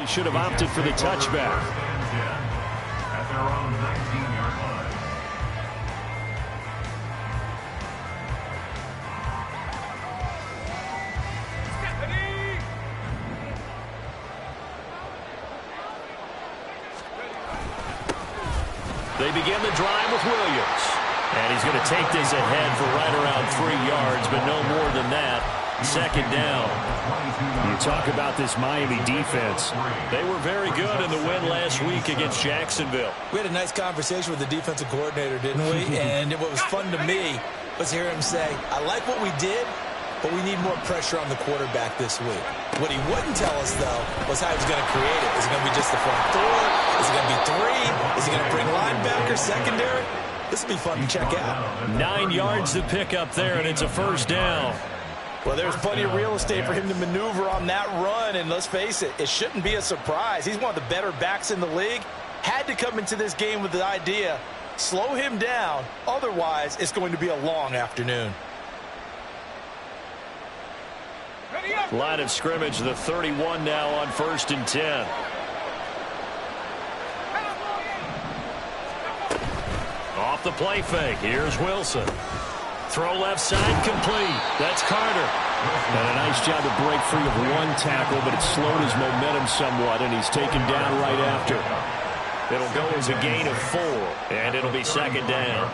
He should have opted for the touchback. They begin the drive with Williams. And he's going to take this ahead for right around 3 yards, but no more than that. Second down. You talk about this Miami defense. They were very good in the win last week against Jacksonville. We had a nice conversation with the defensive coordinator, didn't we? And what was fun to me was hear him say, I like what we did, but we need more pressure on the quarterback this week. What he wouldn't tell us, though, was how he was going to create it. Is it going to be just the front four? Is it going to be 3? Is he going to bring linebacker, secondary? This will be fun to check out. 9 yards to pick up there, and it's a first down. Well, there's plenty of real estate for him to maneuver on that run, and let's face it, it shouldn't be a surprise. He's one of the better backs in the league. Had to come into this game with the idea, slow him down, otherwise it's going to be a long afternoon. Line of scrimmage, the 31 now on 1st and 10. Off the play fake, here's Wilson. Throw left side complete. That's Carter. And a nice job to break free of one tackle, but it slowed his momentum somewhat, and he's taken down right after. It'll go as a gain of 4, and it'll be second down.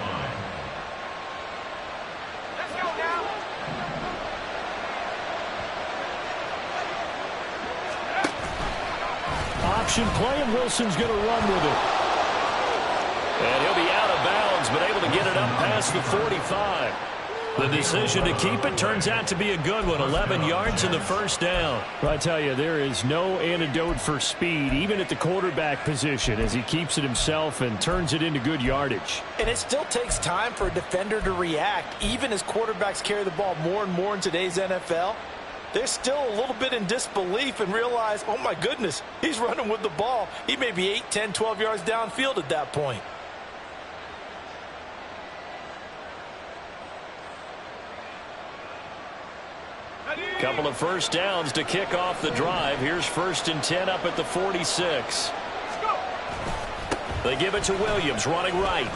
Option play, and Wilson's going to run with it. And he'll be out of bounds, but able to get it up past the 45. The decision to keep it turns out to be a good one. 11 yards in the first down. Well, I tell you, there is no antidote for speed, even at the quarterback position, as he keeps it himself and turns it into good yardage. And it still takes time for a defender to react, even as quarterbacks carry the ball more and more in today's NFL. They're still a little bit in disbelief and realize, oh my goodness, he's running with the ball. He may be 8, 10, 12 yards downfield at that point. Couple of first downs to kick off the drive. Here's 1st and 10 up at the 46. They give it to Williams, running right.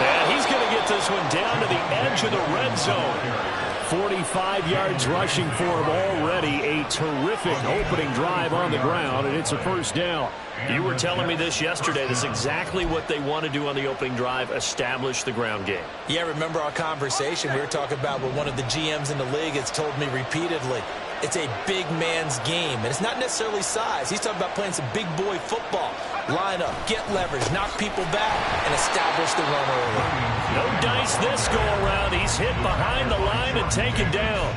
And he's going to get this one down to the edge of the red zone. 45 yards rushing for him already. A terrific opening drive on the ground, and it's a first down. You were telling me this yesterday. That's exactly what they want to do on the opening drive, establish the ground game. Yeah, remember our conversation we were talking about with one of the GMs in the league has told me repeatedly, it's a big man's game. And it's not necessarily size. He's talking about playing some big boy football. Line up, get leverage, knock people back, and establish the run early. No dice this go around. He's hit behind the line and taken down.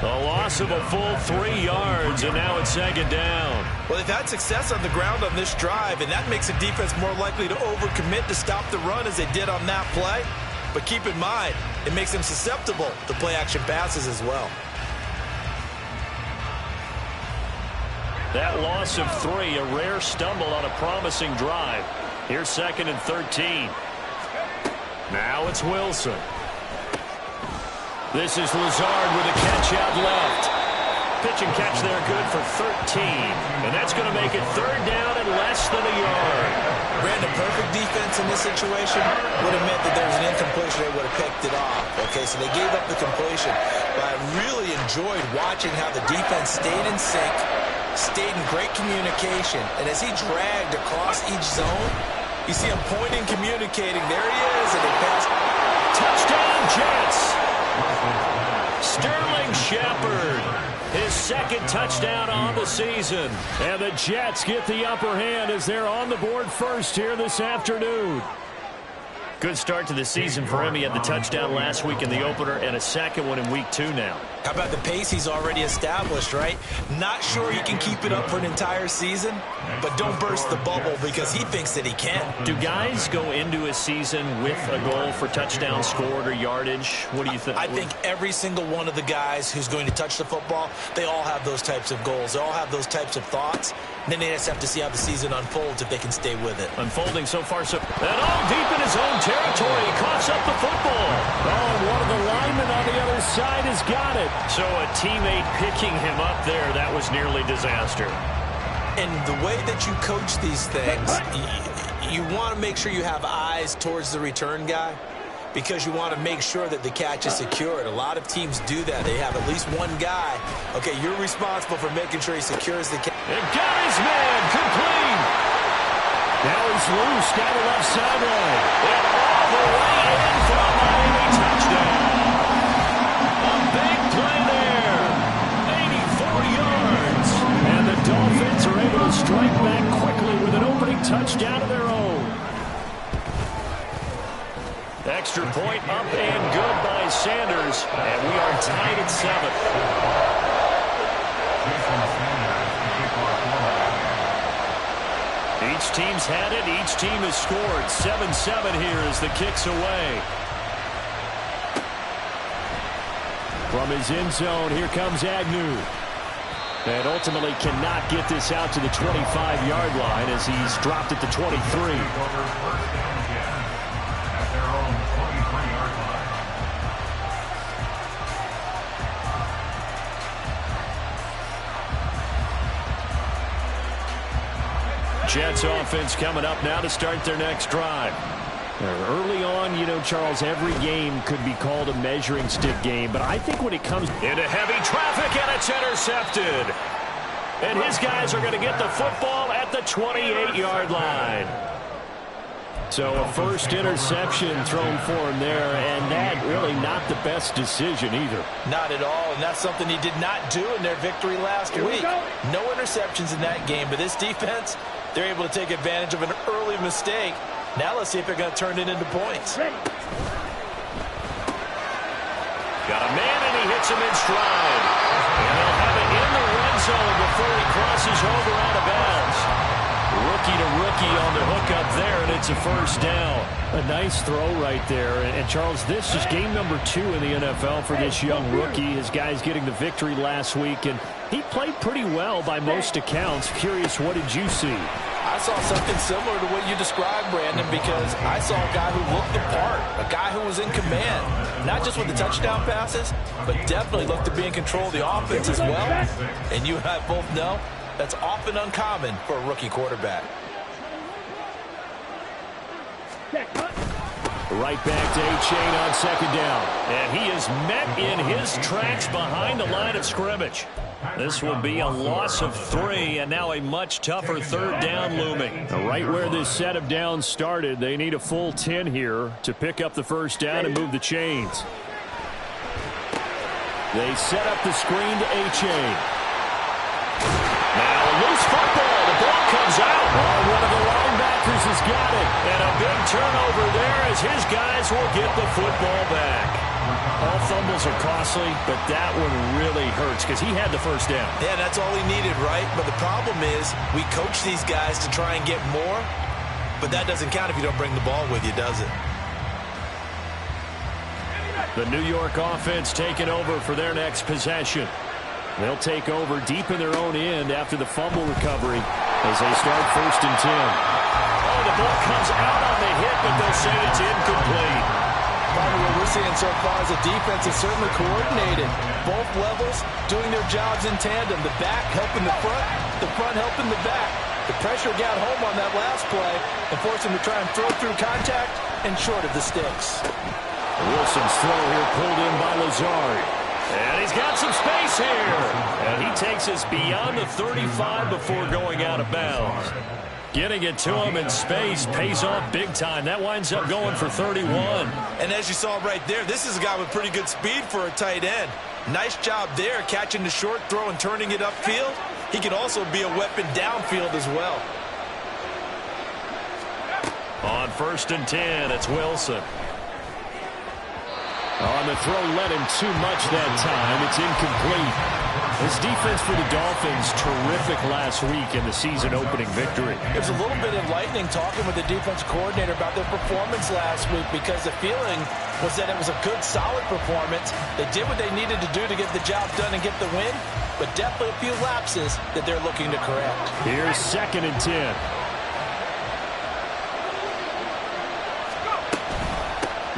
A loss of a full 3 yards, and now it's second down. Well, they've had success on the ground on this drive, and that makes a defense more likely to overcommit to stop the run as they did on that play. But keep in mind, it makes them susceptible to play-action passes as well. That loss of 3, a rare stumble on a promising drive. Here's 2nd and 13. Now it's Wilson. This is Lazard with a catch out left. Pitch and catch there good for 13. And that's going to make it 3rd down and less than a yard. Brandon, perfect defense in this situation would have meant that there was an incompletion. They would have picked it off. Okay, so they gave up the completion. But I really enjoyed watching how the defense stayed in sync, stayed in great communication. And as he dragged across each zone, you see him pointing, communicating. There he is, and they passed. Touchdown, Jets. Sterling Shepard, his 2nd touchdown on the season. And the Jets get the upper hand as they're on the board first here this afternoon. Good start to the season for him. He had the touchdown last week in the opener and a second one in week 2 now. How about the pace he's already established, right? Not sure he can keep it up for an entire season, but don't burst the bubble because he thinks that he can. Do guys go into a season with a goal for touchdown scored or yardage? What do you think? I think every single one of the guys who's going to touch the football, they all have those types of goals. They all have those types of thoughts. And then they just have to see how the season unfolds if they can stay with it. Unfolding so far, so and all deep in his own territory. He coughs up the football. Oh, and one of the linemen on the other near side has got it. So a teammate picking him up there, that was nearly disaster. And the way that you coach these things, you want to make sure you have eyes towards the return guy because you want to make sure that the catch is secured. A lot of teams do that. They have at least one guy. Okay, you're responsible for making sure he secures the catch. And got his man complete. Now he's loose down the left sideline. And all the way in for a Miami touchdown. A big play there. 84 yards. And the Dolphins are able to strike back quickly with an opening touchdown of their own. Extra point up and good by Sanders. And we are tied at 7. Each team's had it. Each team has scored. 7-7 here as the kick's away. From his end zone, here comes Agnew. And ultimately cannot get this out to the 25-yard line as he's dropped at the 23. Jets offense coming up now to start their next drive. Early on, you know, Charles, every game could be called a measuring stick game, but I think when it comes into heavy traffic, and it's intercepted. And his guys are going to get the football at the 28-yard line. So a first interception thrown for him there, and that really not the best decision either. Not at all, and that's something he did not do in their victory last week. No interceptions in that game, but this defense, they're able to take advantage of an early mistake. Now let's see if they're going to turn it into points. Got a man, and he hits him in stride. And they'll have it in the red zone before he crosses over out of bounds. Rookie to rookie on the hook up there, and it's a first down. A nice throw right there. And Charles, this is game number 2 in the NFL for this young rookie. His guys getting the victory last week, and he played pretty well by most accounts. Curious, what did you see? I saw something similar to what you described, Brandon, because I saw a guy who looked the part, a guy who was in command, not just with the touchdown passes, but definitely looked to be in control of the offense as well. And you and I both know that's often uncommon for a rookie quarterback. Right back to A-Chain on second down. And he is met in his tracks behind the line of scrimmage. This will be a loss of 3, and now a much tougher third down looming. Right where this set of downs started, they need a full 10 here to pick up the first down and move the chains. They set up the screen to A-Chain. Now a loose football. The ball comes out. Oh, one of the linebackers has got it. And a big turnover there as his guys will get the football back. All fumbles are costly, but that one really hurts because he had the first down. Yeah, that's all he needed, right? But the problem is we coach these guys to try and get more, but that doesn't count if you don't bring the ball with you, does it? The New York offense taking over for their next possession. They'll take over deep in their own end after the fumble recovery as they start 1st and 10. Oh, the ball comes out on the hit, but they'll say it's incomplete. Probably what we're seeing so far is the defense is certainly coordinated. Both levels doing their jobs in tandem. The back helping the front helping the back. The pressure got home on that last play and forced him to try and throw through contact and short of the sticks. Wilson's throw here pulled in by Lazard. And he's got some space here. And he takes us beyond the 35 before going out of bounds. Getting it to him in space pays off big time. That winds up going for 31. And as you saw right there, this is a guy with pretty good speed for a tight end. Nice job there, catching the short throw and turning it upfield. He can also be a weapon downfield as well. On 1st and 10, it's Wilson. On the throw, led him too much that time. It's incomplete. This defense for the Dolphins, terrific last week in the season-opening victory. It was a little bit enlightening talking with the defense coordinator about their performance last week because the feeling was that it was a good, solid performance. They did what they needed to do to get the job done and get the win, but definitely a few lapses that they're looking to correct. Here's 2nd and 10.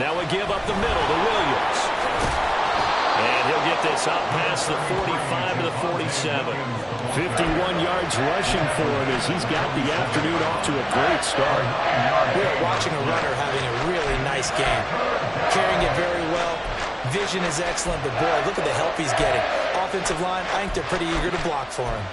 Now we give up the middle to Williams. this up past the 45 to the 47. 51 yards rushing for him as he's got the afternoon off to a great start. We are watching a runner having a really nice game. Carrying it very well. Vision is excellent, but boy, look at the help he's getting. Offensive line, I think they're pretty eager to block for him.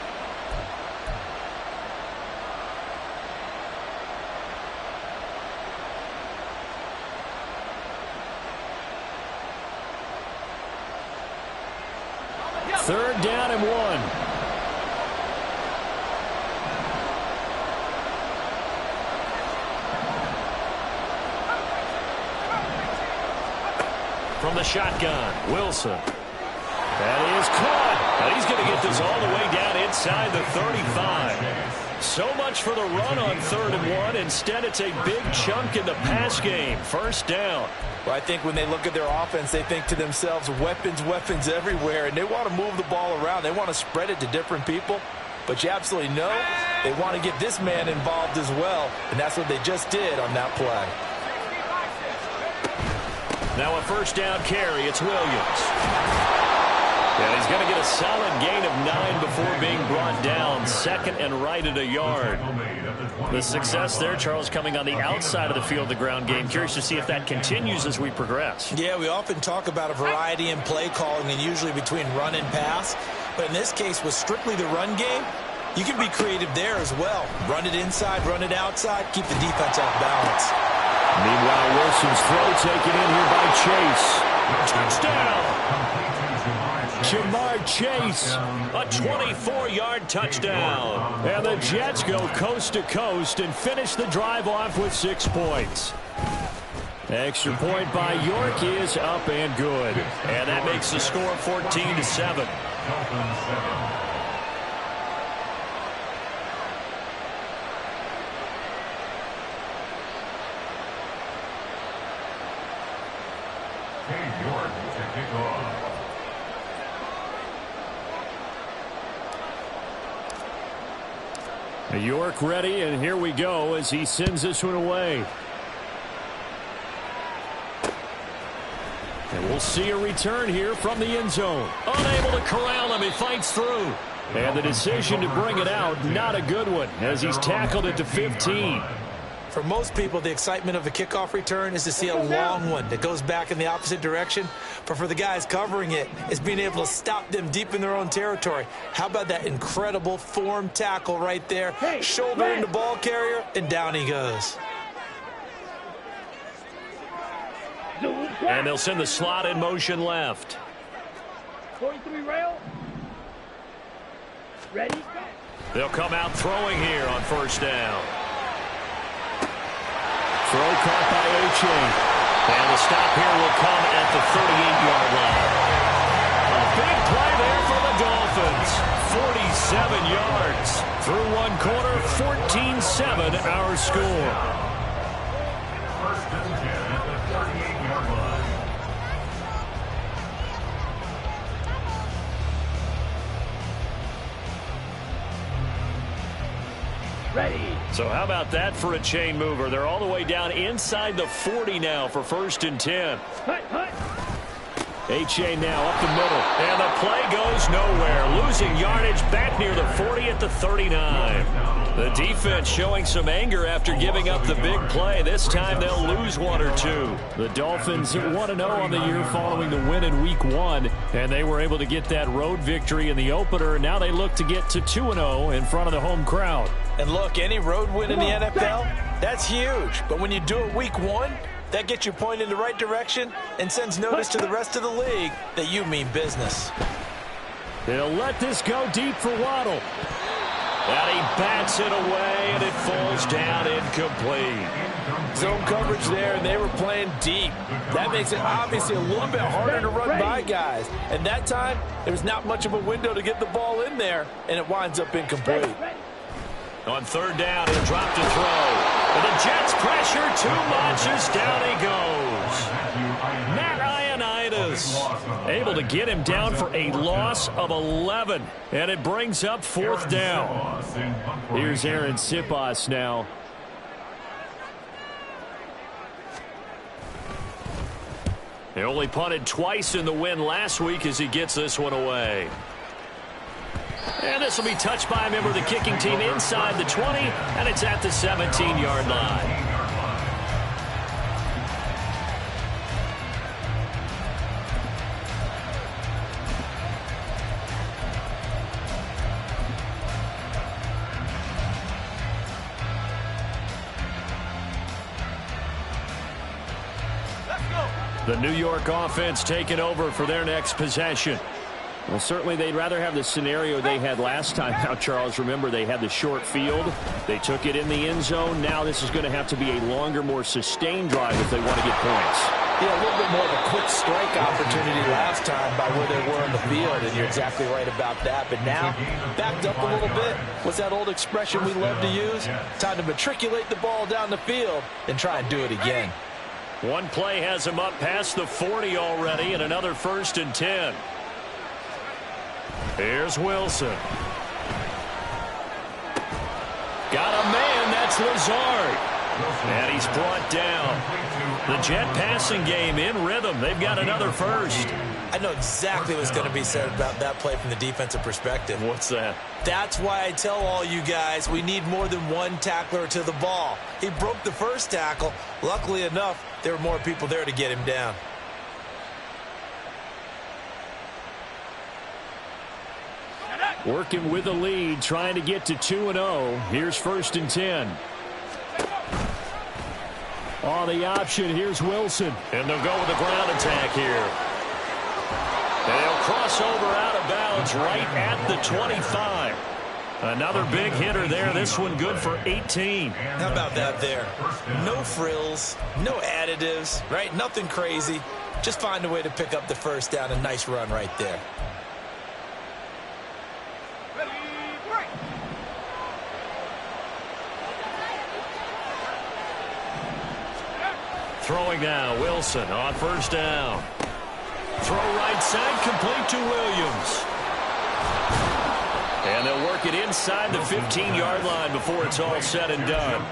Third down and 1. From the shotgun, Wilson. That is caught. Now he's going to get this all the way down inside the 35. So much for the run on 3rd and 1. Instead, it's a big chunk in the pass game. First down. Well, I think when they look at their offense, they think to themselves, weapons, weapons everywhere, and they want to move the ball around. They want to spread it to different people. But you absolutely know they want to get this man involved as well, and that's what they just did on that play. Now a first down carry. It's Williams. And he's going to get a solid gain of 9 before being brought down. 2nd and right at a yard. The success there, Charles, coming on the outside of the field, the ground game. Curious to see if that continues as we progress. Yeah, we often talk about a variety in play calling and usually between run and pass. But in this case, with strictly the run game, you can be creative there as well. Run it inside, run it outside, keep the defense off balance. Meanwhile, Wilson's throw taken in here by Chase. Touchdown! Jamar Chase. A 24-yard touchdown. And the Jets go coast to coast and finish the drive off with 6 points. Extra point by York is up and good. And that makes the score 14-7. York ready, and here we go as he sends this one away. And we'll see a return here from the end zone. Unable to corral him, he fights through. And the decision to bring it out, not a good one, as he's tackled it to 15. For most people, the excitement of a kickoff return is to see a long one that goes back in the opposite direction. But for the guys covering it, it's being able to stop them deep in their own territory. How about that incredible form tackle right there? Shoulder in the ball carrier, and down he goes. And they'll send the slot in motion left. 43 rail. Ready? They'll come out throwing here on first down. Throw caught by A-Chain. And the stop here will come at the 38-yard line. A big play there for the Dolphins. 47 yards. Through one quarter, 14-7 our score. First and 10 at the 38-yard line. Ready. So how about that for a chain mover? They're all the way down inside the 40 now for first and 10. A-Chain now up the middle. And the play goes nowhere. Losing yardage back near the 40 at the 39. The defense showing some anger after giving up the big play. This time they'll lose 1 or 2. The Dolphins 1-0 on the year following the win in Week 1. And they were able to get that road victory in the opener. Now they look to get to 2-0 in front of the home crowd. And look, any road win in the NFL, that's huge. But when you do it Week 1, that gets you pointed in the right direction and sends notice to the rest of the league that you mean business. They'll let this go deep for Waddle. And he bats it away, and it falls down incomplete. Zone coverage there, and they were playing deep. That makes it obviously a little bit harder to run by guys. And that time, there was not much of a window to get the ball in there, and it winds up incomplete. On third down, he'll drop to throw. And the Jets pressure too much as down he goes. Matt Ioannidis able to get him down for a loss of 11. And it brings up fourth down. Here's Aaron Sipas now. He only punted twice in the win last week as he gets this one away. And this will be touched by a member of the kicking team inside the 20, and it's at the 17-yard line. The New York offense taking over for their next possession. Well, certainly they'd rather have the scenario they had last time out, Charles. Remember, they had the short field. They took it in the end zone. Now this is going to have to be a longer, more sustained drive if they want to get points. Yeah, a little bit more of a quick strike opportunity last time by where they were in the field, and you're exactly right about that. But now, backed up a little bit. What's that old expression we love to use? Time to matriculate the ball down the field and try and do it again. One play has him up past the 40 already, and another 1st and 10. Here's Wilson. Got a man, that's Lazard. And he's brought down. The Jet passing game in rhythm. They've got another first. I know exactly what's going to be said about that play from the defensive perspective. What's that? That's why I tell all you guys we need more than one tackler to the ball. He broke the first tackle. Luckily enough, there were more people there to get him down. Working with the lead, trying to get to 2-0. Here's 1st and 10. On the option, here's Wilson. And they'll go with the ground attack here. They'll cross over out of bounds right at the 25. Another big hitter there. This one good for 18. How about that there? No frills, no additives, right? Nothing crazy. Just find a way to pick up the first down. A nice run right there. Throwing now, Wilson on 1st down. Throw right side, complete to Williams. And they'll work it inside the 15-yard line before it's all said and done.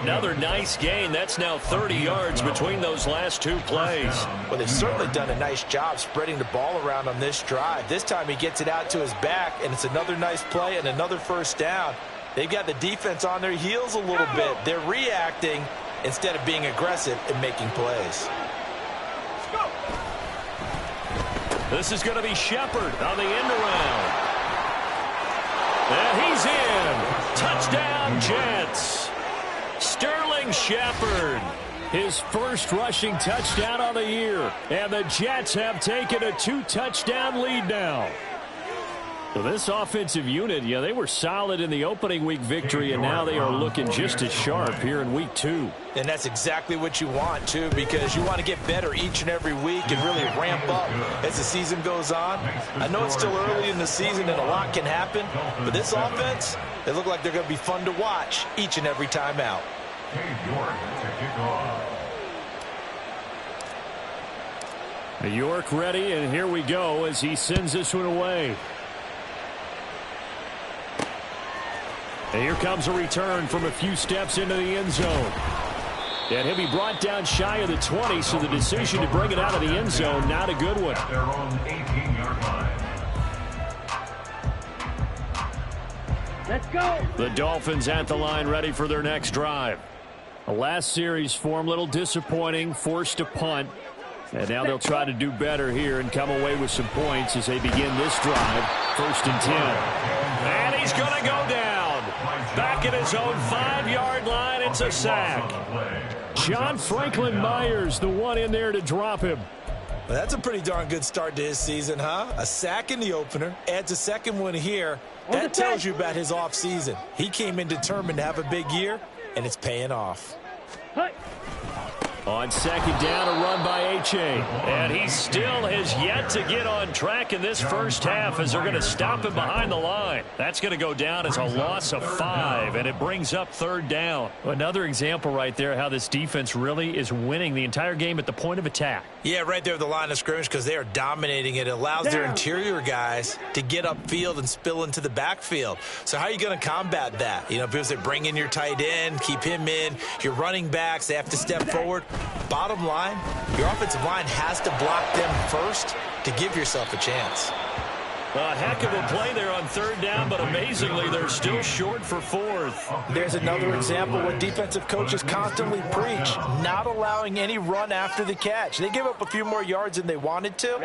Another nice gain. That's now 30 yards between those last two plays. Well, they've certainly done a nice job spreading the ball around on this drive. This time he gets it out to his back, and it's another nice play and another 1st down. They've got the defense on their heels a little bit. They're reacting instead of being aggressive and making plays. This is going to be Shepard on the end around. And he's in. Touchdown, Jets. Sterling Shepard. His first rushing touchdown of the year. And the Jets have taken a 2-touchdown lead now. So this offensive unit, yeah, they were solid in the opening week victory, and now they are looking just as sharp here in week 2. And that's exactly what you want, too, because you want to get better each and every week and really ramp up as the season goes on. I know it's still early in the season and a lot can happen, but this offense, they look like they're going to be fun to watch each and every time out. York ready, and here we go as he sends this one away. And here comes a return from a few steps into the end zone. And he'll be brought down shy of the 20, so the decision to bring it out of the end zone, not a good one. Their own 18-yard line. Let's go. The Dolphins at the line, ready for their next drive. The last series for them, a little disappointing, forced to punt. And now they'll try to do better here and come away with some points as they begin this drive. 1st and 10. And he's going to go down. Back at his own 5-yard line, it's a sack. John Franklin Myers, the one in there to drop him. Well, that's a pretty darn good start to his season, huh? A sack in the opener, adds a second one here. That tells you about his offseason. He came in determined to have a big year, and it's paying off. Hey. On 2nd down, a run by H.A. And he still has yet to get on track in this first half as they're going to stop him behind the line. That's going to go down as a loss of 5, and it brings up 3rd down. Another example right there how this defense really is winning the entire game at the point of attack. Yeah, right there at the line of scrimmage because they are dominating it. It allows their interior guys to get upfield and spill into the backfield. So how are you going to combat that? You know, because they bring in your tight end, keep him in. Your running backs, they have to step forward. Bottom line, your offensive line has to block them first to give yourself a chance. A heck of a play there on third down, but amazingly, they're still short for fourth. There's another example what defensive coaches constantly preach, not allowing any run after the catch. They gave up a few more yards than they wanted to,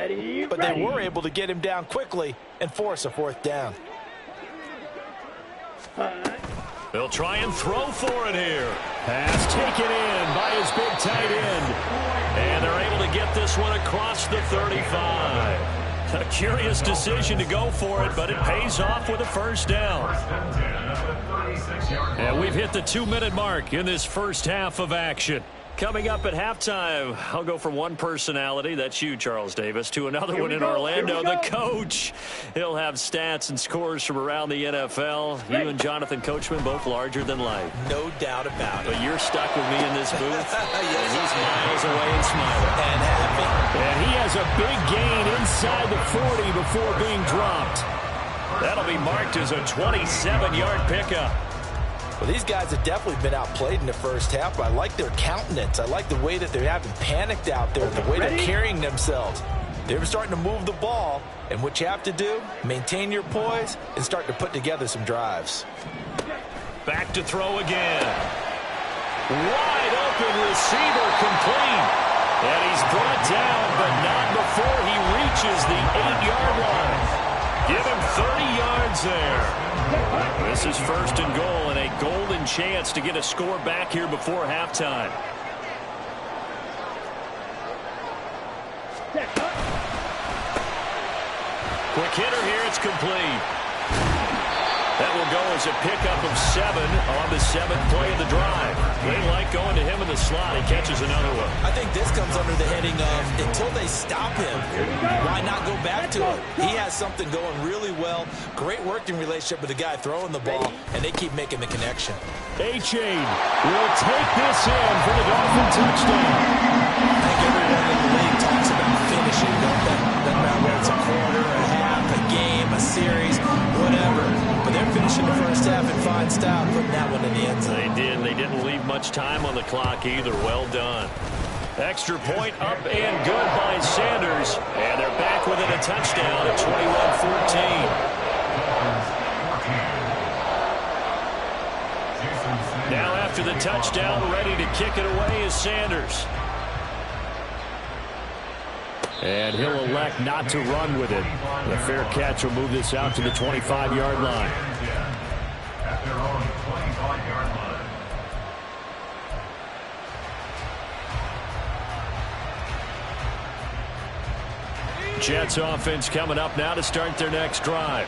but they were able to get him down quickly and force a fourth down. They'll try and throw for it here. Pass taken in by his big tight end. And they're able to get this one across the 35. A curious decision to go for it, but it pays off with a first down. And we've hit the 2-minute mark in this first half of action. Coming up at halftime, I'll go from one personality, that's you, Charles Davis, to another one in Orlando, the coach. He'll have stats and scores from around the NFL. You and Jonathan Coachman, both larger than life. No doubt about it. But you're stuck with me in this booth, and he's miles away and smiling. And happy. And he has a big gain inside the 40 before being dropped. That'll be marked as a 27-yard pickup. Well, these guys have definitely been outplayed in the first half, but I like their countenance. I like the way that they haven't panicked out there, the way they're carrying themselves. They're starting to move the ball, and what you have to do, maintain your poise and start to put together some drives. Back to throw again. Wide open receiver complete. And he's brought down, but not before he reaches the 8-yard line. Give him 30 yards there. This is first and goal and a golden chance to get a score back here before halftime. Quick hitter here, it's complete. That will go as a pickup of 7 on the 7th play of the drive. They like going to him in the slot. He catches another one. I think this comes under the heading of until they stop him, why not go back to him? He has something going really well. Great working relationship with the guy throwing the ball, and they keep making the connection. A-Chain will take this in for the Dolphin touchdown. I think everyone in the league talks about finishing, don't they? Doesn't matter whether it's a quarter, a half, a game, a series, whatever. But they're finishing the first half in fine style, putting that one in the end zone. They did. They didn't leave much time on the clock either. Well done. Extra point up and good by Sanders. And they're back within a touchdown at 21-14. Now after the touchdown, ready to kick it away is Sanders. And he'll elect not to run with it. The fair catch will move this out to the 25-yard line. At their own 25-yard line. Jets offense coming up now to start their next drive.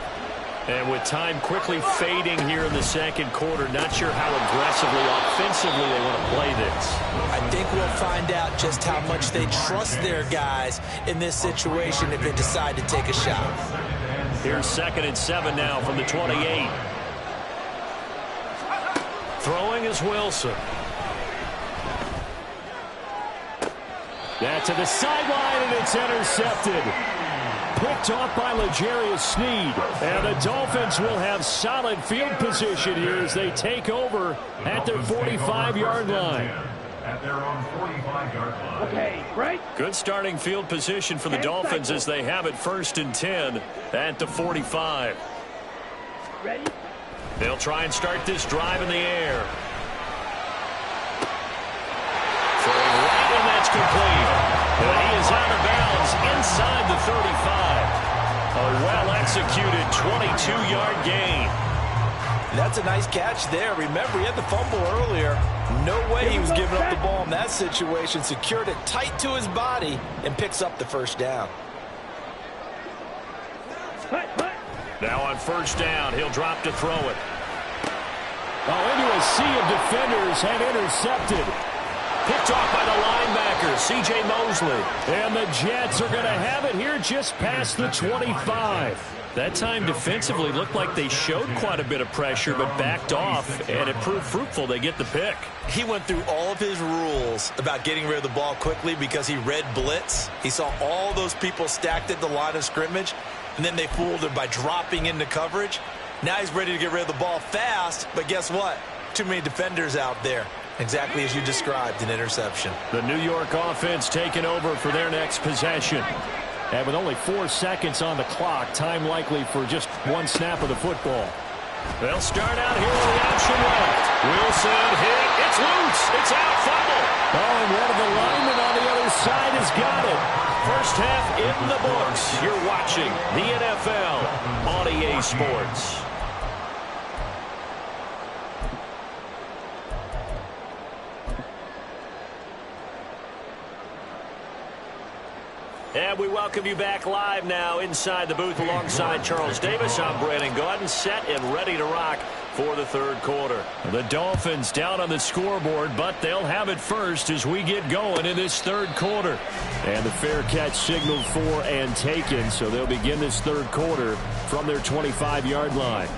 And with time quickly fading here in the second quarter, not sure how aggressively, offensively they want to play this. I think we'll find out just how much they trust their guys in this situation if they decide to take a shot. Here's 2nd and 7 now from the 28. Throwing is Wilson. That to the sideline, and it's intercepted. Picked off by L'Jarius Sneed. And the Dolphins will have solid field position here as they take over at their 45-yard line. At their own 45-yard line. Okay, right. Good starting field position for the Dolphins as they have it 1st and 10 at the 45. Ready? They'll try and start this drive in the air. Throwing right, and that's complete. And he is out of bounds inside the 35. A well-executed 22-yard gain. That's a nice catch there. Remember, he had the fumble earlier. No way he was giving up the ball in that situation. Secured it tight to his body and picks up the first down. Now on 1st down, he'll drop to throw it. Oh, into a sea of defenders and intercepted. Picked off by the linebacker, C.J. Mosley. And the Jets are going to have it here just past the 25. That time defensively looked like they showed quite a bit of pressure but backed off, and it proved fruitful. They get the pick. He went through all of his rules about getting rid of the ball quickly because he read blitz. He saw all those people stacked at the line of scrimmage, and then they fooled him by dropping into coverage. Now he's ready to get rid of the ball fast, but guess what? Too many defenders out there. Exactly as you described, an interception. The New York offense taking over for their next possession. And with only 4 seconds on the clock, time likely for just one snap of the football. They'll start out here with the option left. Wilson hit. It's loose. It's out. Fumble. Oh, and one of the linemen on the other side has got it. First half in the books. You're watching the NFL on EA Sports. And we welcome you back live now inside the booth alongside Charles Davis. I'm Brandon Gaudin, set and ready to rock for the third quarter. The Dolphins down on the scoreboard, but they'll have it first as we get going in this third quarter. And the fair catch signaled for and taken, so they'll begin this third quarter from their 25-yard line.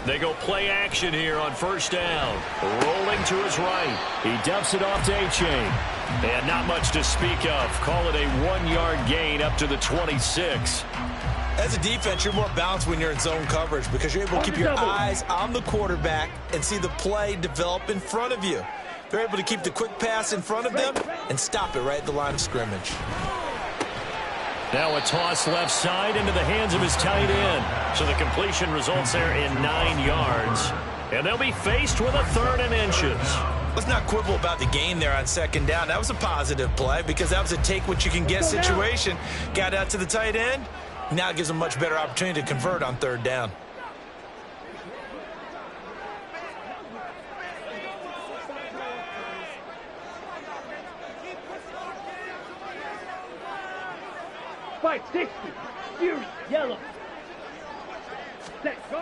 They go play action here on first down. Rolling to his right. He dumps it off to A-Chain. And not much to speak of. Call it a 1-yard gain up to the 26. As a defense, you're more balanced when you're in zone coverage because you're able to keep your eyes on the quarterback and see the play develop in front of you. They're able to keep the quick pass in front of them and stop it right at the line of scrimmage. Now a toss left side into the hands of his tight end. So the completion results there in 9 yards. And they'll be faced with a 3rd and inches. Let's not quibble about the gain there on second down. That was a positive play because that was a take-what-you-can-get situation. Got out to the tight end. Now it gives them a much better opportunity to convert on 3rd down. Fight 60. Fury. Yellow. Set. Go.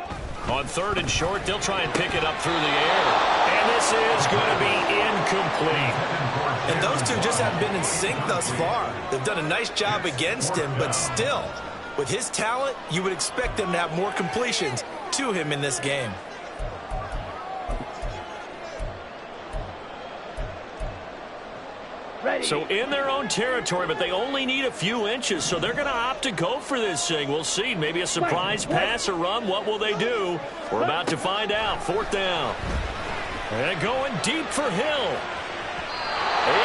On 3rd and short, they'll try and pick it up through the air. And this is going to be incomplete. And those two just haven't been in sync thus far. They've done a nice job against him, but still, with his talent, you would expect them to have more completions to him in this game. Ready. So in their own territory, but they only need a few inches, so they're going to opt to go for this thing. We'll see. Maybe a surprise pass or run. What will they do? We're about to find out. 4th down. And going deep for Hill.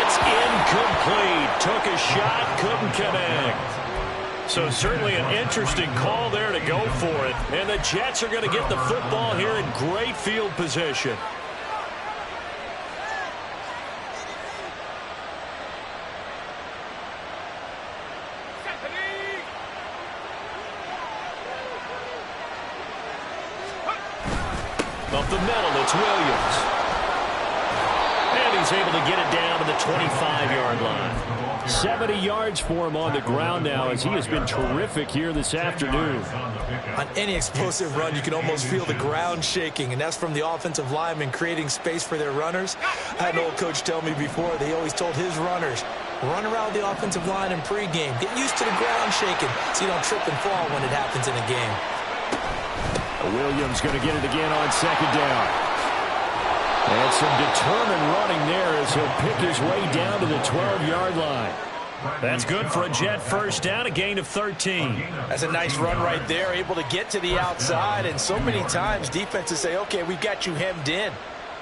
It's incomplete. Took a shot, couldn't connect. So certainly an interesting call there to go for it. And the Jets are going to get the football here in great field position. Up the middle, it's Williams. And he's able to get it down to the 25-yard line. 70 yards for him on the ground now as he has been terrific here this afternoon. On any explosive run, you can almost feel the ground shaking, and that's from the offensive linemen creating space for their runners. I had an old coach tell me before, they always told his runners, run around the offensive line in pregame. Get used to the ground shaking so you don't trip and fall when it happens in a game. Williams going to get it again on 2nd down. And some determined running there as he'll pick his way down to the 12-yard line. That's good for a Jet first down, a gain of 13. That's a nice run right there, able to get to the outside. And so many times defenses say, okay, we've got you hemmed in.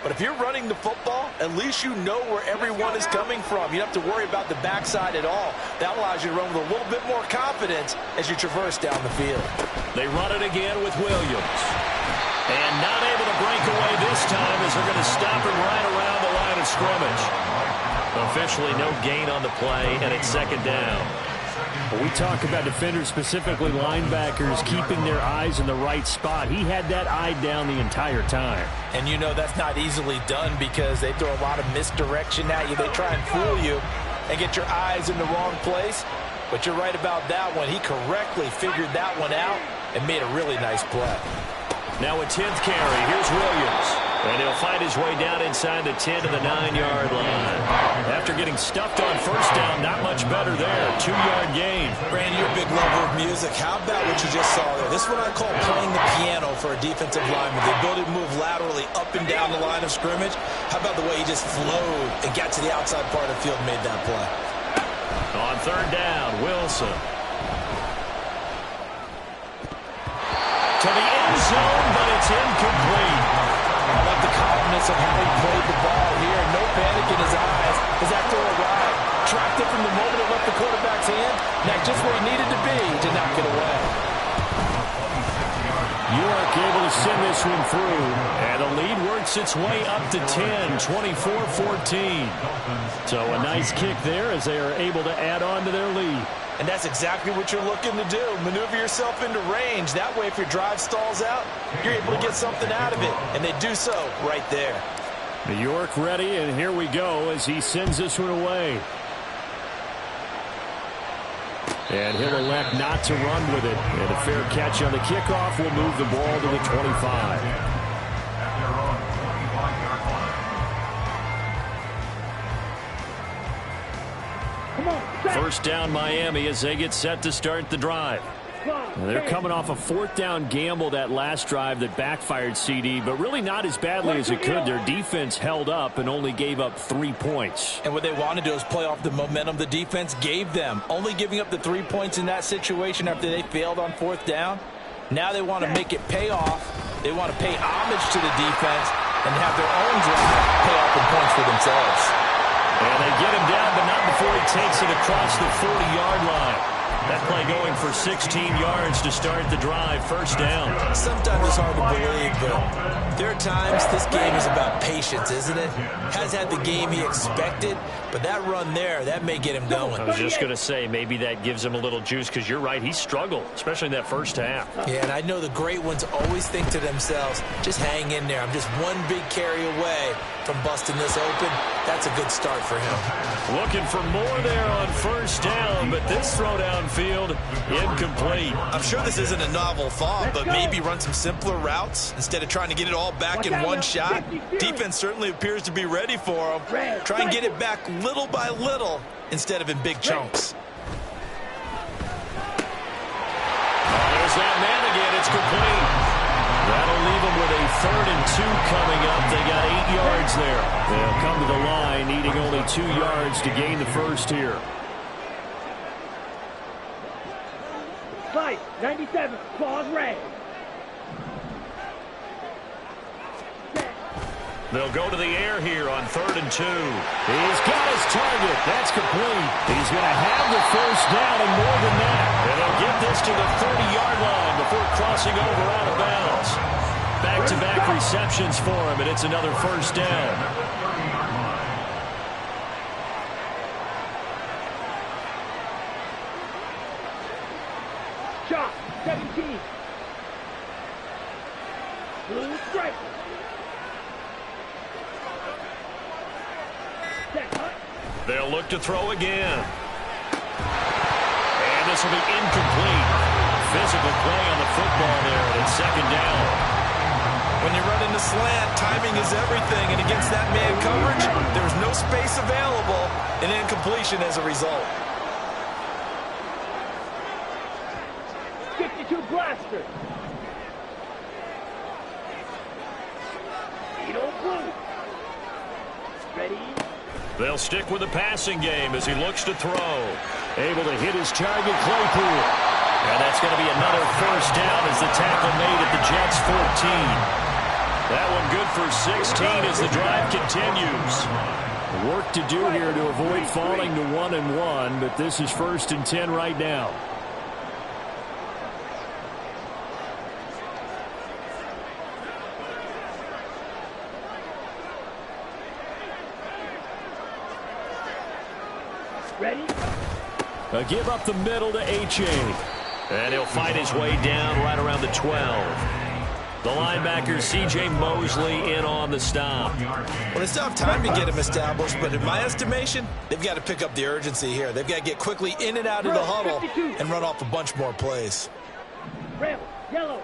But if you're running the football, at least you know where everyone is coming from. You don't have to worry about the backside at all. That allows you to run with a little bit more confidence as you traverse down the field. They run it again with Williams. And not able to break away this time as they're going to stop him right around the line of scrimmage. Officially no gain on the play, and it's 2nd down. We talk about defenders, specifically linebackers, keeping their eyes in the right spot. He had that eye down the entire time. And you know that's not easily done because they throw a lot of misdirection at you. They try and fool you and get your eyes in the wrong place. But you're right about that one. He correctly figured that one out and made a really nice play. Now a 10th carry. Here's Williams. And he'll find his way down inside the 10 to the 9-yard line. After getting stuffed on first down, not much better there. 2-yard gain. Brandon, you're a big lover of music. How about what you just saw there? This is what I call playing the piano for a defensive lineman. The ability to move laterally up and down the line of scrimmage. How about the way he just flowed and got to the outside part of the field and made that play? On 3rd down, Wilson. to the end zone, but it's incomplete. I like the confidence of how he played the ball here. No panic in his eyes as that throw arrived. Tracked it from the moment it left the quarterback's hand. Now just where he needed to be to knock it away. York able to send this one through. And the lead works its way up to 10, 24-14. So a nice kick there as they are able to add on to their lead. And that's exactly what you're looking to do. Maneuver yourself into range. That way, if your drive stalls out, you're able to get something out of it. And they do so right there. New York ready, and here we go as he sends this one away. And he'll elect not to run with it. And a fair catch on the kickoff will move the ball to the 25. First down Miami as they get set to start the drive. And they're coming off a fourth down gamble that last drive that backfired, CD, but really not as badly as it could. Their defense held up and only gave up 3 points. And what they want to do is play off the momentum the defense gave them. Only giving up the 3 points in that situation after they failed on fourth down. Now they want to make it pay off. They want to pay homage to the defense and have their own drive pay off in points for themselves. And they get him down, but not before he takes it across the 40-yard line. That play going for 16 yards to start the drive. First down. Sometimes it's hard to believe, but there are times this game is about patience, isn't it? Has had the game he expected, but that run there, that may get him going. I was just going to say, maybe that gives him a little juice because you're right, he struggled, especially in that first half. Yeah, and I know the great ones always think to themselves, just hang in there. I'm just one big carry away from busting this open. That's a good start for him. Looking for more there on first down, but this throw downfield, incomplete. I'm sure this isn't a novel thought, but maybe run some simpler routes instead of trying to get it all back in one shot. Defense certainly appears to be ready for him. Try and get it back little by little instead of in big chunks. There's that man again. It's complete. That'll leave them with a 3rd and 2 coming up. They got 8 yards there. They'll come to the line, needing only 2 yards to gain the first here. Fight, 97, claws red. They'll go to the air here on 3rd and 2. He's got his target. That's complete. He's going to have the first down and more than that. And they'll get this to the 30-yard line before crossing over out of bounds. Back-to-back receptions for him, and it's another first down. Shot, 17. Blue strike. They'll look to throw again. And this will be incomplete. Physical play on the football there, and it's 2nd down. When you run into slant, timing is everything, and against that man coverage, there's no space available, and incompletion as a result. 52 blaster. Blue. Ready? They'll stick with the passing game as he looks to throw. Able to hit his target, Claypool. And that's going to be another first down as the tackle made at the Jets' 14. That one good for 16 as the drive continues. Work to do here to avoid falling to 1-1, but this is 1st and 10 right now. Ready? A give up the middle to H.A. And he'll fight his way down right around the 12. The linebacker, C.J. Mosley, in on the stop. Well, they still have time to get him established, but in my estimation, they've got to pick up the urgency here. They've got to get quickly in and out of the huddle and run off a bunch more plays. Red, yellow.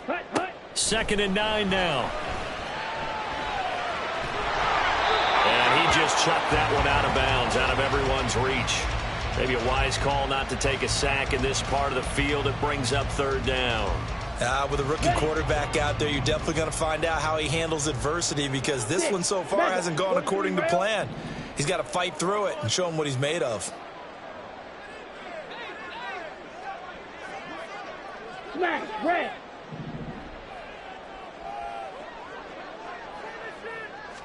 Hut, hut. 2nd and 9 now. And he just chucked that one out of bounds, out of everyone's reach. Maybe a wise call not to take a sack in this part of the field. It brings up 3rd down. With a rookie quarterback out there, you're definitely going to find out how he handles adversity, because this one so far hasn't gone according to plan. He's got to fight through it and show him what he's made of. Smash. Red.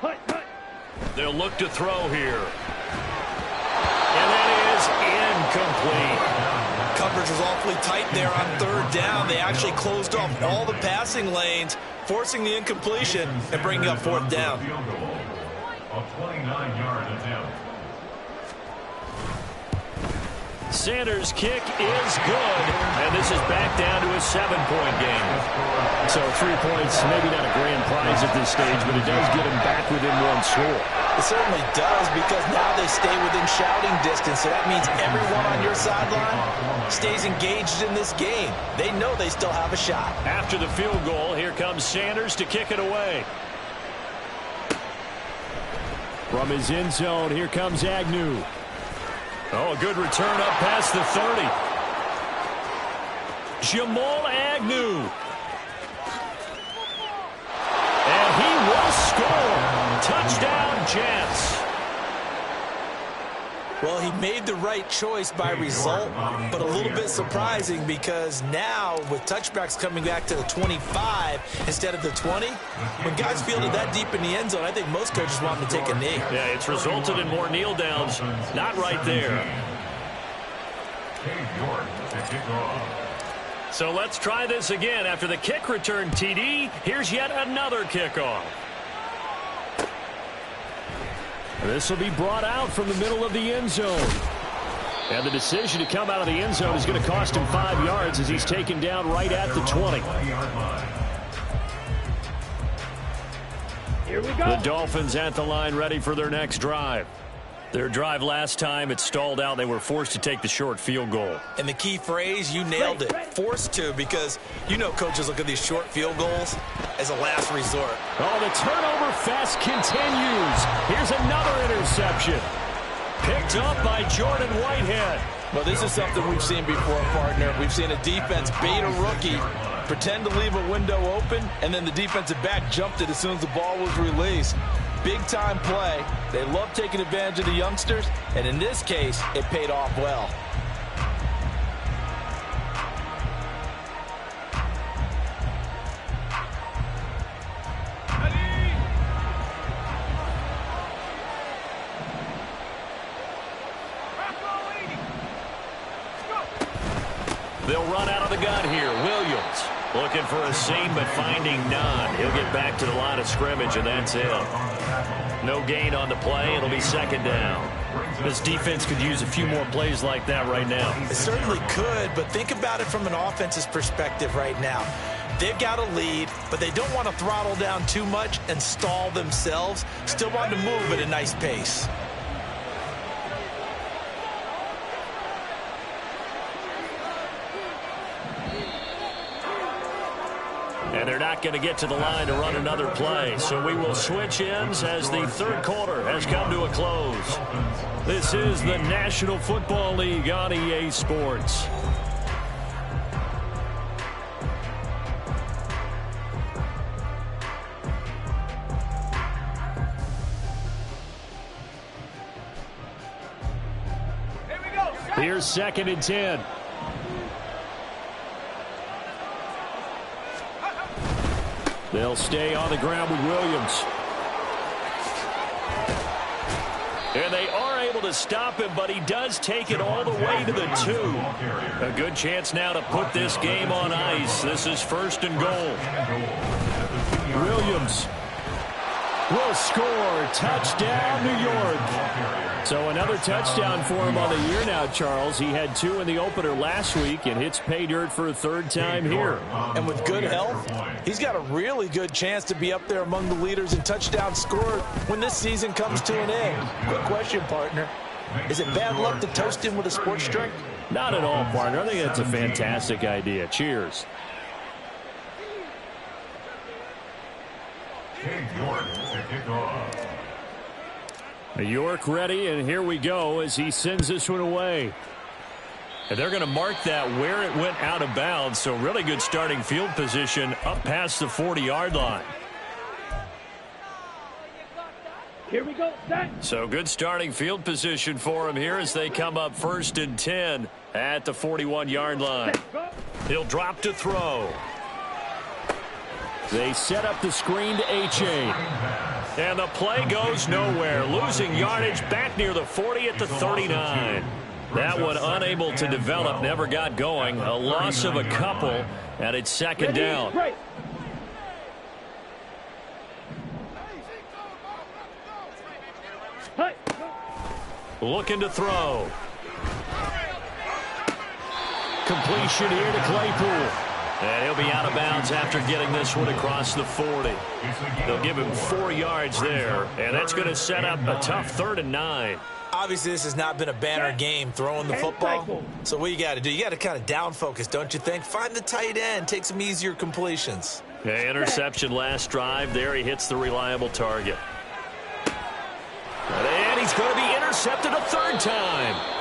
Hut, hut. They'll look to throw here. And that is incomplete. Coverage was awfully tight there on third down. They actually closed off all the passing lanes, forcing the incompletion and bringing up fourth down. Field goal of 29-yard attempt. Sanders' kick is good, and this is back down to a 7-point game. So 3 points, maybe not a grand prize at this stage, but it does get them back within one score. It certainly does, because now they stay within shouting distance, so that means everyone on your sideline stays engaged in this game. They know they still have a shot. After the field goal, here comes Sanders to kick it away. From his end zone, here comes Agnew. Oh, a good return up past the 30. Jamal Agnew. And he will score. Touchdown, Jets. Well, he made the right choice by result, but a little bit surprising because now with touchbacks coming back to the 25 instead of the 20, when guys fielded that deep in the end zone, I think most coaches want them to take a knee. Yeah, it's resulted in more kneel downs. Not right there. So let's try this again. After the kick return TD, here's yet another kickoff. This will be brought out from the middle of the end zone. And the decision to come out of the end zone is going to cost him 5 yards as he's taken down right at the 20. Here we go. The Dolphins at the line ready for their next drive. Their drive last time, it stalled out. They were forced to take the short field goal. And the key phrase, you nailed it, forced to, because you know coaches look at these short field goals as a last resort. Oh, the turnover fest continues. Here's another interception. Picked up by Jordan Whitehead. Well, this is something we've seen before, partner. We've seen a defense bait a rookie, pretend to leave a window open, and then the defensive back jumped it as soon as the ball was released. Big-time play. They love taking advantage of the youngsters, and in this case, it paid off well. They'll run out of the gun here. Williams looking for a seam, but finding none. He'll get back to the line of scrimmage, and that's it. No gain on the play. It'll be second down. This defense could use a few more plays like that right now. It certainly could, but think about it from an offense's perspective right now. They've got a lead, but they don't want to throttle down too much and stall themselves. Still want to move at a nice pace. And they're not going to get to the line to run another play. So we will switch ends as the third quarter has come to a close. This is the National Football League on EA Sports. Here's 2nd and 10. They'll stay on the ground with Williams. And they are able to stop him, but he does take it all the way to the 2. A good chance now to put this game on ice. This is 1st and goal. Williams will score. Touchdown, New York. So another touchdown for him on the year now, Charles. He had 2 in the opener last week and hits pay dirt for a 3rd time here. And with good health, he's got a really good chance to be up there among the leaders in touchdowns scored when this season comes to an end. Quick question, partner. Is it bad luck to toast him with a sports drink? Not at all, partner. I think that's a fantastic idea. Cheers. York ready, and here we go as he sends this one away. And they're going to mark that where it went out of bounds, so really good starting field position up past the 40-yard line. Here we go. Set. So good starting field position for him here as they come up 1st and 10 at the 41-yard line. Go. He'll drop to throw. They set up the screen to H.A. And the play goes nowhere. Losing yardage back near the 40 at the 39. That one unable to develop, never got going. A loss of a couple, and it's second down. Looking to throw. Completion here to Claypool. And he'll be out of bounds after getting this one across the 40. They'll give him 4 yards there, and that's going to set up a tough 3rd and 9. Obviously, this has not been a banner game throwing the football. So what you got to do, you got to kind of down focus, don't you think? Find the tight end, take some easier completions. Yeah, interception last drive. There he hits the reliable target. And he's going to be intercepted a 3rd time.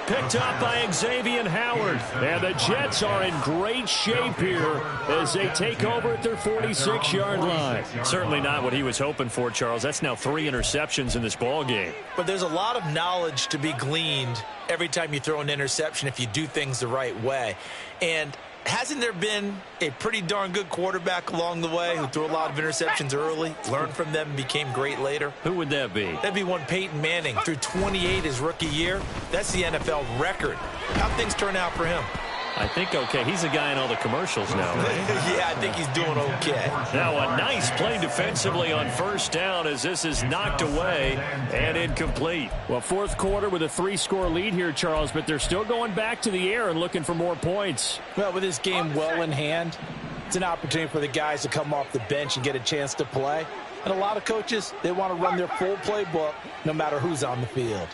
Picked up by Xavier Howard. And the Jets are in great shape here as they take over at their 46-yard line. Certainly not what he was hoping for, Charles. That's now 3 interceptions in this ball game. But there's a lot of knowledge to be gleaned every time you throw an interception if you do things the right way. And hasn't there been a pretty darn good quarterback along the way who threw a lot of interceptions early, learned from them, and became great later? Who would that be? That'd be one Peyton Manning. Threw 28 his rookie year. That's the NFL record. How'd things turn out for him? I think okay. He's a guy in all the commercials now, right? Yeah, I think he's doing okay. Now a nice play defensively on 1st down as this is knocked away and incomplete. Well, 4th quarter with a 3-score lead here, Charles, but they're still going back to the air and looking for more points. Well, with this game well in hand, it's an opportunity for the guys to come off the bench and get a chance to play. And a lot of coaches, they want to run their full playbook no matter who's on the field.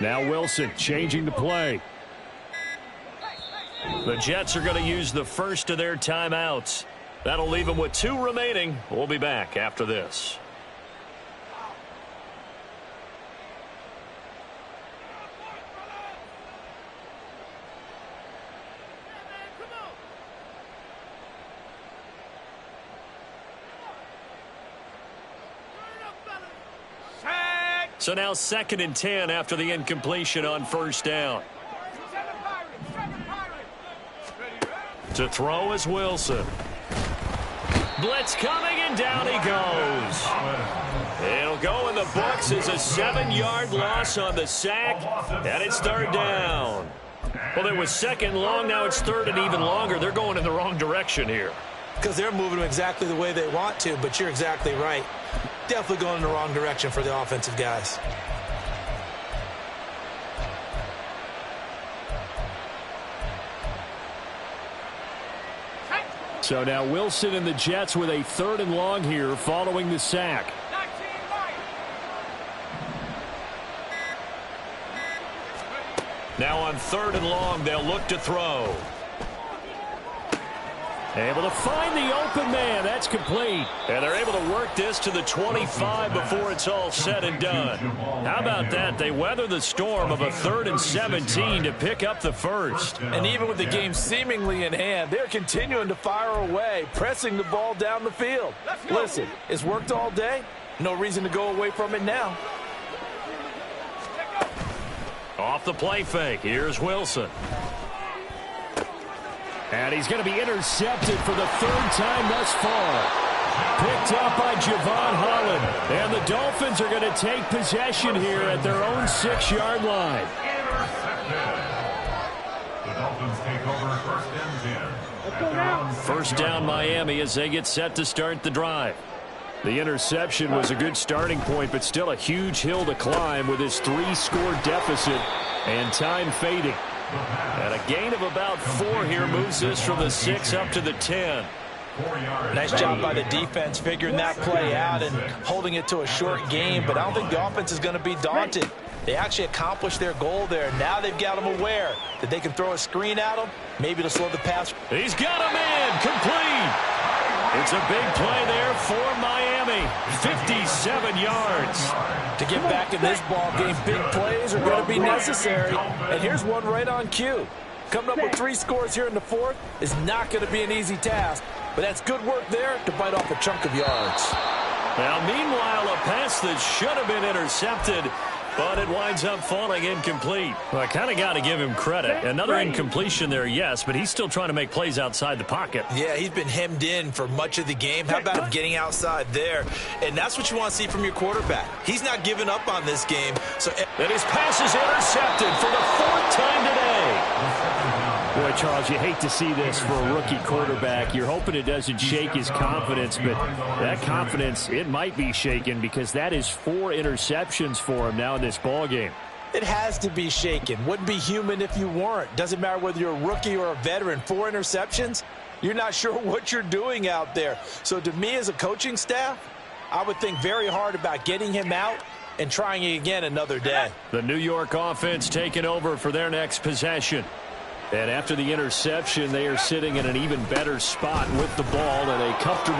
Now Wilson changing the play. The Jets are going to use the first of their timeouts. That'll leave them with 2 remaining. We'll be back after this. So now 2nd and 10 after the incompletion on 1st down. To throw is Wilson. Blitz coming, and down he goes. It'll go in the books as a 7-yard loss on the sack, and it's 3rd down. Well, it was 2nd long, now it's 3rd and even longer. They're going in the wrong direction here. Because they're moving exactly the way they want to, but you're exactly right. Definitely going in the wrong direction for the offensive guys. So now Wilson and the Jets with a 3rd and long here following the sack. Now on 3rd and long, they'll look to throw. Able to find the open man. That's complete. And they're able to work this to the 25 before it's all said and done. How about that? They weather the storm of a 3rd and 17 to pick up the first. And even with the game seemingly in hand, they're continuing to fire away, pressing the ball down the field. Listen, it's worked all day. No reason to go away from it now. Off the play fake. Here's Wilson. And he's going to be intercepted for the 3rd time thus far. Picked up by Javon Holland. And the Dolphins are going to take possession here at their own 6-yard line. The Dolphins take over 1st and 10. First down Miami as they get set to start the drive. The interception was a good starting point, but still a huge hill to climb with his 3-score deficit and time fading. And a gain of about 4 here moves this from the 6 up to the 10. Nice job by the defense figuring that play out and holding it to a short game, but I don't think the offense is going to be daunted. They actually accomplished their goal there. Now they've got them aware that they can throw a screen at them, maybe to slow the pass. He's got a man complete. It's a big play there for Miami. 57 yards. To get back in this ball game, big plays are going to be necessary. And here's one right on cue. coming up with 3 scores here in the fourth is not going to be an easy task. But that's good work there to bite off a chunk of yards. Now, meanwhile, a pass that should have been intercepted, but it winds up falling incomplete. Well, I kind of got to give him credit. Another incompletion there, yes, but he's still trying to make plays outside the pocket. Yeah, he's been hemmed in for much of the game. How about him getting outside there? And that's what you want to see from your quarterback. He's not giving up on this game. And his pass is intercepted for the 4th time today. Boy, Charles, you hate to see this for a rookie quarterback. You're hoping it doesn't shake his confidence, but that confidence, it might be shaken because that is 4 interceptions for him now in this ballgame. It has to be shaken. Wouldn't be human if you weren't. Doesn't matter whether you're a rookie or a veteran. 4 interceptions, you're not sure what you're doing out there. So to me as a coaching staff, I would think very hard about getting him out and trying it again another day. The New York offense taking over for their next possession. And after the interception, they are sitting in an even better spot with the ball and a comfortable.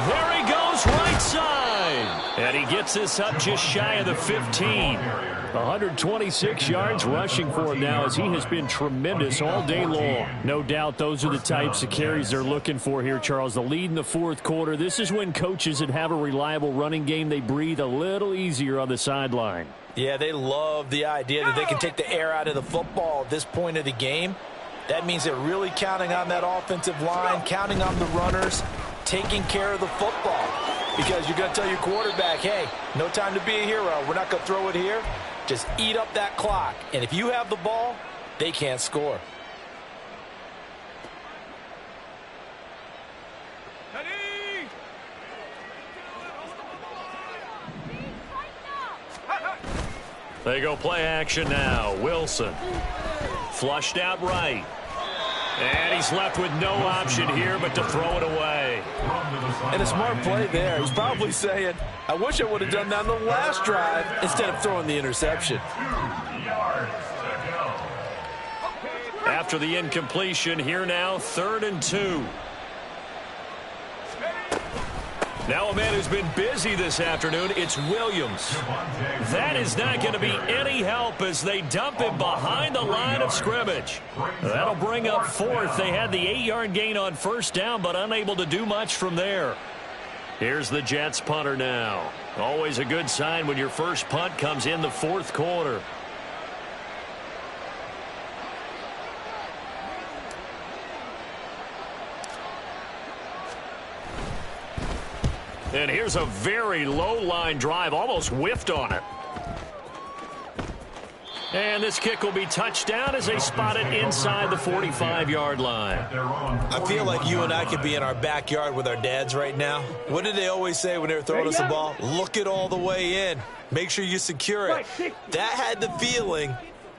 There he goes, right side. And he gets this up just shy of the 15. 126 yards rushing for him now as he has been tremendous all day long. No doubt those are the types of carries they're looking for here, Charles. The lead in the fourth quarter. This is when coaches that have a reliable running game, they breathe a little easier on the sideline. Yeah, they love the idea that they can take the air out of the football at this point of the game. That means they're really counting on that offensive line, counting on the runners, taking care of the football. Because you're going to tell your quarterback, hey, no time to be a hero. We're not going to throw it here. Just eat up that clock. And if you have the ball, they can't score. They go play action now. Wilson. Flushed out right. And he's left with no option here but to throw it away. And a smart play there. He's probably saying, I wish I would have done that on the last drive instead of throwing the interception. After the incompletion, here now, 3rd and 2. Now a man who's been busy this afternoon, it's Williams. That is not going to be any help as they dump him behind the line of scrimmage. That'll bring up 4th. They had the 8-yard gain on 1st down, but unable to do much from there. Here's the Jets punter now. Always a good sign when your first punt comes in the 4th quarter. And here's a very low-line drive, almost whiffed on it. And this kick will be touchdown as they spot it inside the 45-yard line. I feel like you and I could be in our backyard with our dads right now. What did they always say when they were throwing us the ball? Look it all the way in. Make sure you secure it. That had the feeling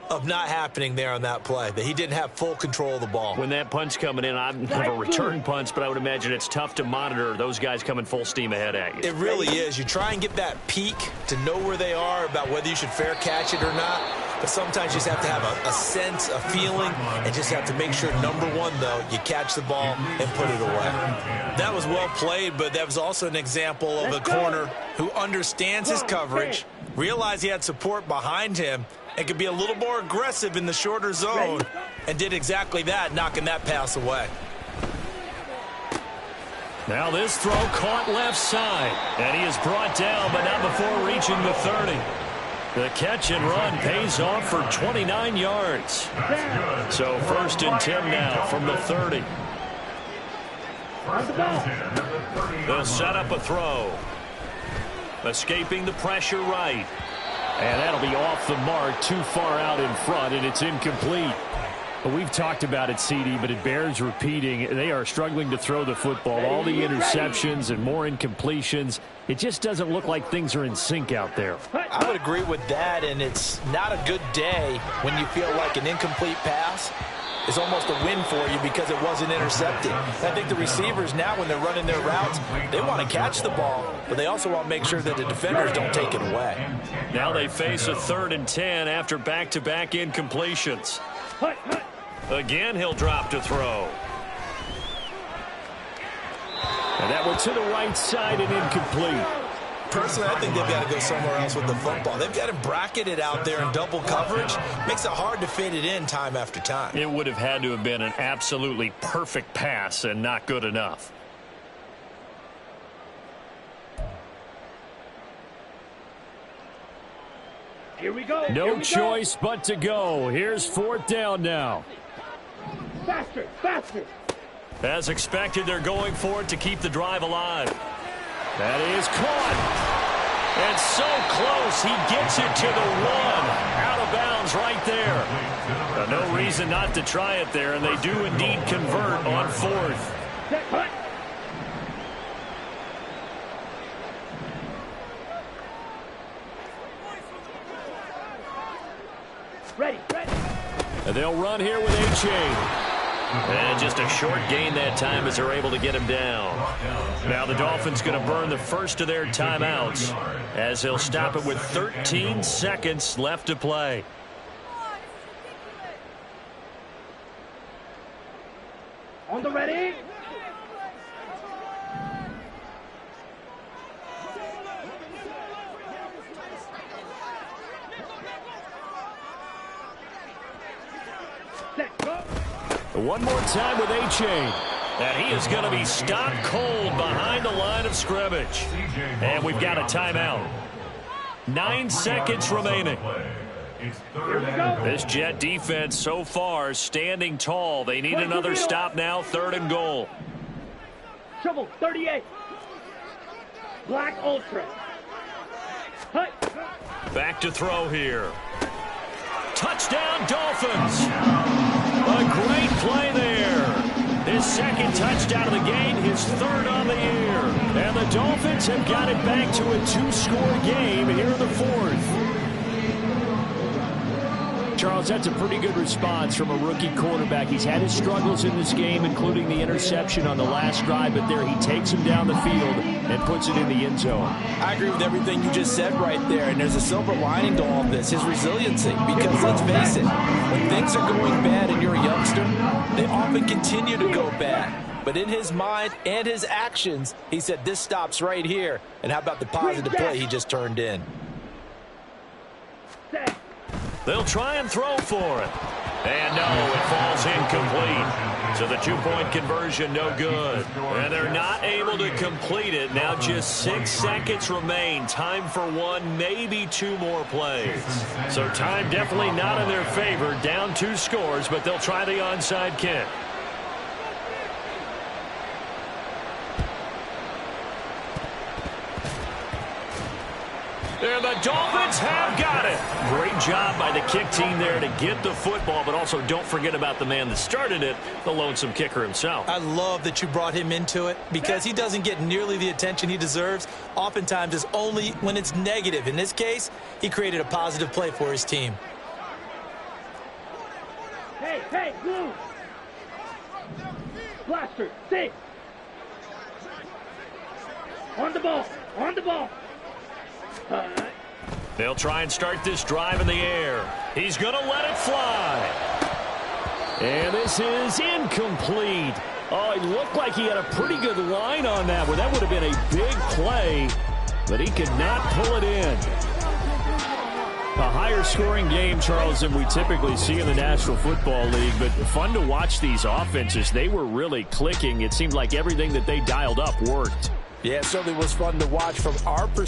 of not happening there on that play, that he didn't have full control of the ball. When that punt's coming in, I've never returned punts, but I would imagine it's tough to monitor those guys coming full steam ahead at you. It really is. You try and get that peek to know where they are about whether you should fair catch it or not, but sometimes you just have to have a sense, a feeling, and just have to make sure, number one, though, you catch the ball and put it away. That was well played, but that was also an example of a corner who understands his coverage, realized he had support behind him, and could be a little more aggressive in the shorter zone, and did exactly that, knocking that pass away. Now this throw caught left side, and he is brought down, but not before reaching the 30. The catch and run pays off for 29 yards. So 1st and 10 now from the 30. They'll set up a throw. Escaping the pressure right. And that'll be off the mark, too far out in front, and it's incomplete. Well, we've talked about it, CD, but it bears repeating. They are struggling to throw the football. All the interceptions and more incompletions. It just doesn't look like things are in sync out there. I would agree with that, and it's not a good day when you feel like an incomplete pass is almost a win for you because it wasn't intercepted. I think the receivers now, when they're running their routes, they want to catch the ball, but they also want to make sure that the defenders don't take it away. Now they face a 3rd and 10 after back-to-back incompletions. Again, he'll drop to throw. And that one to the right side and incomplete. personally, I think they've got to go somewhere else with the football. They've got to bracket it out there in double coverage. Makes it hard to fit it in time after time. It would have had to have been an absolutely perfect pass and not good enough. Here we go. No choice but to go. Here's 4th down now. Faster, faster. As expected, they're going for it to keep the drive alive. That is caught. And so close, he gets it to the 1. Out of bounds right there. No reason not to try it there, and they do indeed convert on 4th. Set, hut. Ready, ready. And they'll run here with A-Chain. And just a short gain that time as they're able to get him down. Now the Dolphins going to burn the first of their timeouts as they'll stop it with 13 seconds left to play. On the ready. Set, go. One more time with A-Chain. And he is going to be stopped cold behind the line of scrimmage. And we've got a timeout. 9 seconds remaining. This Jet defense so far standing tall. They need another stop now. 3rd and goal. Trouble, 38. Black Ultra. Hut. Back to throw here. Touchdown, Dolphins. A great play there. His 2nd touchdown of the game, his 3rd on the year. And the Dolphins have got it back to a 2-score game here in the 4th. Charles, that's a pretty good response from a rookie quarterback. He's had his struggles in this game, including the interception on the last drive, but there he takes him down the field and puts it in the end zone. I agree with everything you just said right there, and there's a silver lining to all of this, his resiliency. Because let's face it, when things are going bad and you're a youngster, they often continue to go bad. But in his mind and his actions, he said, this stops right here. And how about the positive play he just turned in? Set. They'll try and throw for it. And no, it falls incomplete. So the 2-point conversion no good. And they're not able to complete it. Now just 6 seconds remain. Time for 1, maybe 2 more plays. So time definitely not in their favor. Down 2 scores, but they'll try the onside kick. And the Dolphins have got it. Great job by the kick team there to get the football, but also don't forget about the man that started it, the lonesome kicker himself. I love that you brought him into it because he doesn't get nearly the attention he deserves. Oftentimes it's only when it's negative. In this case, he created a positive play for his team. Hey, hey, blue. Blaster, 6. On the ball, on the ball. They'll try and start this drive in the air. He's going to let it fly. And this is incomplete. Oh, it looked like he had a pretty good line on that one. That would have been a big play, but he could not pull it in. A higher scoring game, Charles, than we typically see in the National Football League, but fun to watch these offenses. They were really clicking. It seemed like everything that they dialed up worked. Yeah, it certainly was fun to watch from our perspective.